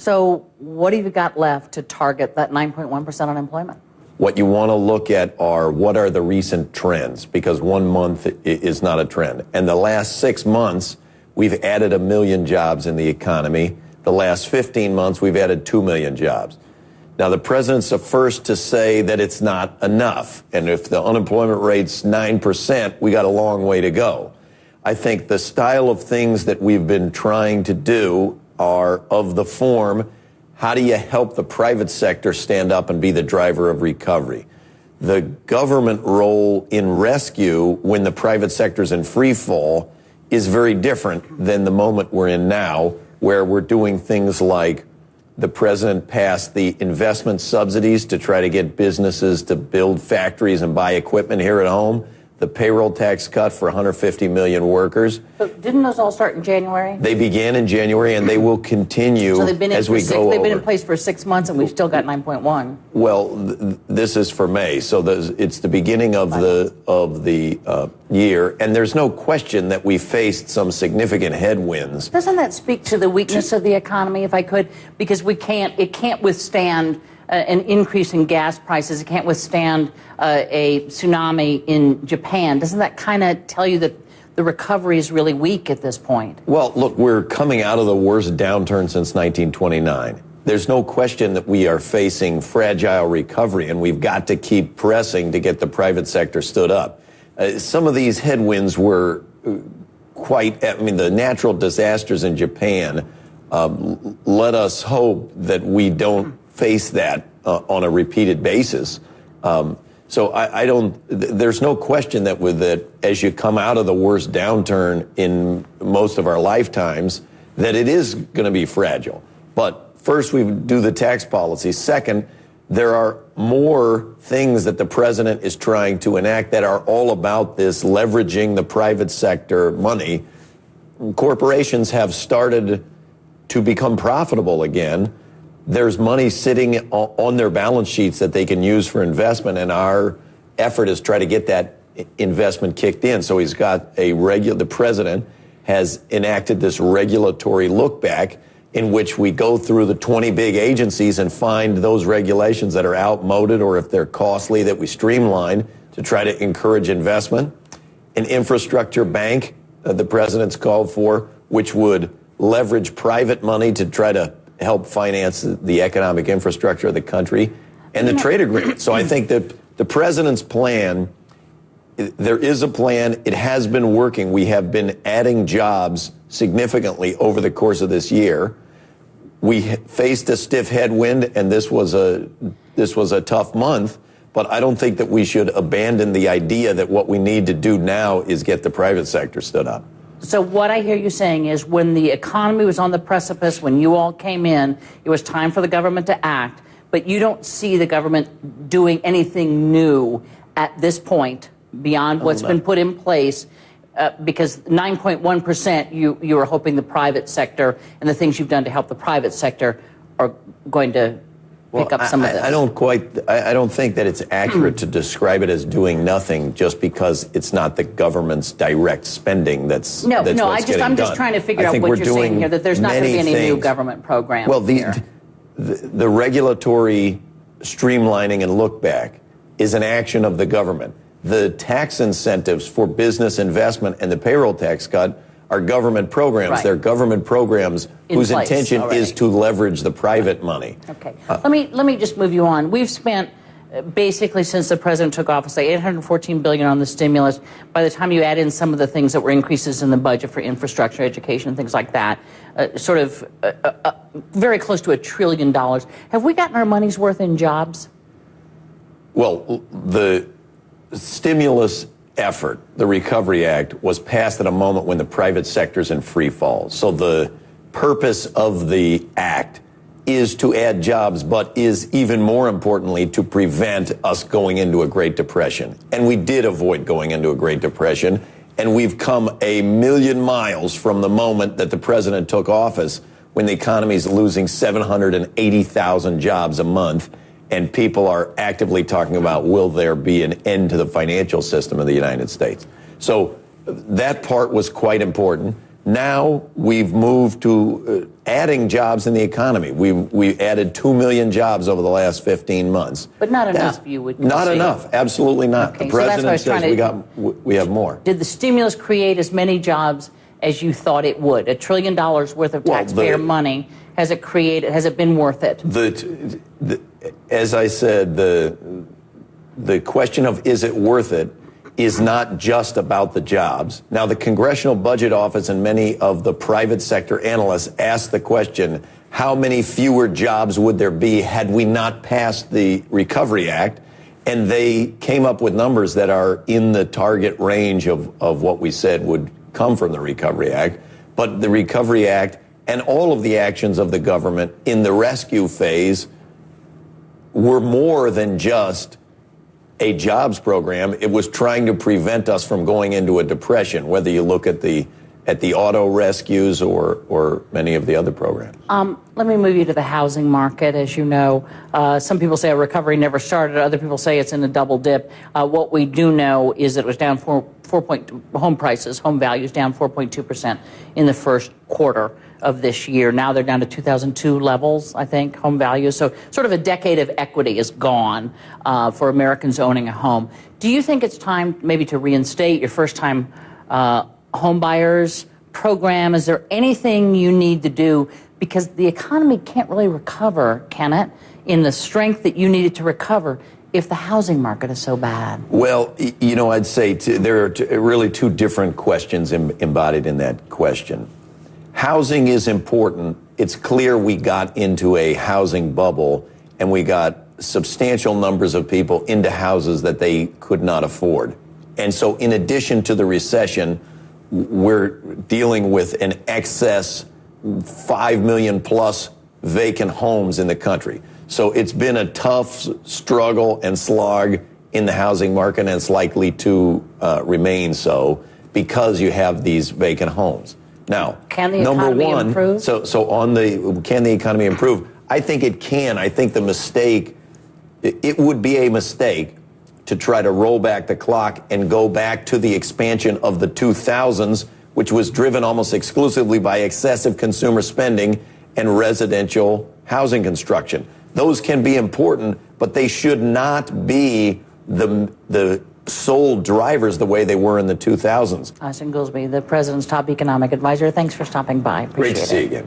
So what have you got left to target that 9.1% unemployment? What you want to look at are what are the recent trends, because 1 month is not a trend. And the last 6 months, we've added 1 million jobs in the economy. The last 15 months, we've added 2 million jobs. Now, the president's the first to say that it's not enough. And if the unemployment rate's 9%, we got a long way to go. I think the style of things that we've been trying to do are of the form, how do you help the private sector stand up and be the driver of recovery? The government role in rescue when the private sector's in free fall is very different than the moment we're in now, where we're doing things like the president passed the investment subsidies to try to get businesses to build factories and buy equipment here at home. The payroll tax cut for 150 million workers. So didn't those all start in January? They began in January, and they will continue as we go over. They've been in place for 6 months, and we've still got 9.1. Well, this is for May, so it's the beginning of the year, and there's no question that we faced some significant headwinds. Doesn't that speak to the weakness of the economy, if I could? Because it can't withstand an increase in gas prices. It can't withstand a tsunami in Japan. Doesn't that kind of tell you that the recovery is really weak at this point? Well, look, we're coming out of the worst downturn since 1929. There's no question that we are facing fragile recovery, and we've got to keep pressing to get the private sector stood up. Some of these headwinds were the natural disasters in Japan let us hope that we don't face that on a repeated basis. So there's no question that as you come out of the worst downturn in most of our lifetimes, that it is going to be fragile. But first, we do the tax policy. Second, there are more things that the president is trying to enact that are all about this leveraging the private sector money. Corporations have started to become profitable again. There's money sitting on their balance sheets that they can use for investment, and our effort is try to get that investment kicked in. So the president has enacted this regulatory look back in which we go through the 20 big agencies and find those regulations that are outmoded or if they're costly that we streamline to try to encourage investment. An infrastructure bank the president's called for, which would leverage private money to try to help finance the economic infrastructure of the country, and the trade agreement. So I think that the president's plan, there is a plan. It has been working. We have been adding jobs significantly over the course of this year. We faced a stiff headwind, and this was a tough month. But I don't think that we should abandon the idea that what we need to do now is get the private sector stood up. So what I hear you saying is when the economy was on the precipice, when you all came in, it was time for the government to act, but you don't see the government doing anything new at this point beyond what's been put in place, because 9.1% you are hoping the private sector and the things you've done to help the private sector are going to pick up some of this. I don't think that it's accurate to describe it as doing nothing just because it's not the government's direct spending that's I'm just trying to figure out what you're saying here, that there's not going to be any new government program. Well, the regulatory streamlining and look back is an action of the government. The tax incentives for business investment and the payroll tax cut are government programs. Right. They're government programs whose intention is to leverage the private money. Okay. Let me just move you on. We've spent basically since the president took office, say $814 billion on the stimulus. By the time you add in some of the things that were increases in the budget for infrastructure, education, things like that, very close to $1 trillion. Have we gotten our money's worth in jobs? Well, the stimulus effort, the Recovery Act, was passed at a moment when the private sector's in free fall. So the purpose of the act is to add jobs, but is even more importantly to prevent us going into a Great Depression. And we did avoid going into a Great Depression, and we've come a million miles from the moment that the president took office, when the economy is losing 780,000 jobs a month. And people are actively talking about, will there be an end to the financial system of the United States? So that part was quite important. Now we've moved to adding jobs in the economy. We added 2 million jobs over the last 15 months. But not enough, you would say. Not enough, absolutely not. Okay, the so that's what I president was says we have more. Did the stimulus create as many jobs as you thought it would? $1 trillion worth of taxpayer money, has it been worth it? As I said, the question of is it worth it is not just about the jobs. Now, the Congressional Budget Office and many of the private sector analysts asked the question, how many fewer jobs would there be had we not passed the Recovery Act? And they came up with numbers that are in the target range of what we said would come from the Recovery Act. But the Recovery Act and all of the actions of the government in the rescue phase were more than just a jobs program. It was trying to prevent us from going into a depression, whether you look at the auto rescues or many of the other programs. Let me move you to the housing market. As you know, some people say a recovery never started. Other people say it's in a double dip. What we do know is that it was down home prices, home values down 4.2% in the first quarter of this year. Now they're down to 2002 levels, I think, home values. So sort of a decade of equity is gone for Americans owning a home. Do you think it's time maybe to reinstate your first-time home buyers program? Is there anything you need to do? Because the economy can't really recover, can it, in the strength that you needed to recover if the housing market is so bad? Well, you know, I'd say there are really two different questions embodied in that question. Housing is important. It's clear we got into a housing bubble and we got substantial numbers of people into houses that they could not afford. And so in addition to the recession, we're dealing with an excess 5 million plus vacant homes in the country. So it's been a tough struggle and slog in the housing market, and it's likely to remain so because you have these vacant homes. Now, can the economy improve? So on can the economy improve? I think it can. I think it would be a mistake to try to roll back the clock and go back to the expansion of the 2000s, which was driven almost exclusively by excessive consumer spending and residential housing construction. Those can be important, but they should not be the sole drivers the way they were in the 2000s. Austan Goolsbee, the president's top economic advisor. Thanks for stopping by. Appreciate it. Great to see you again.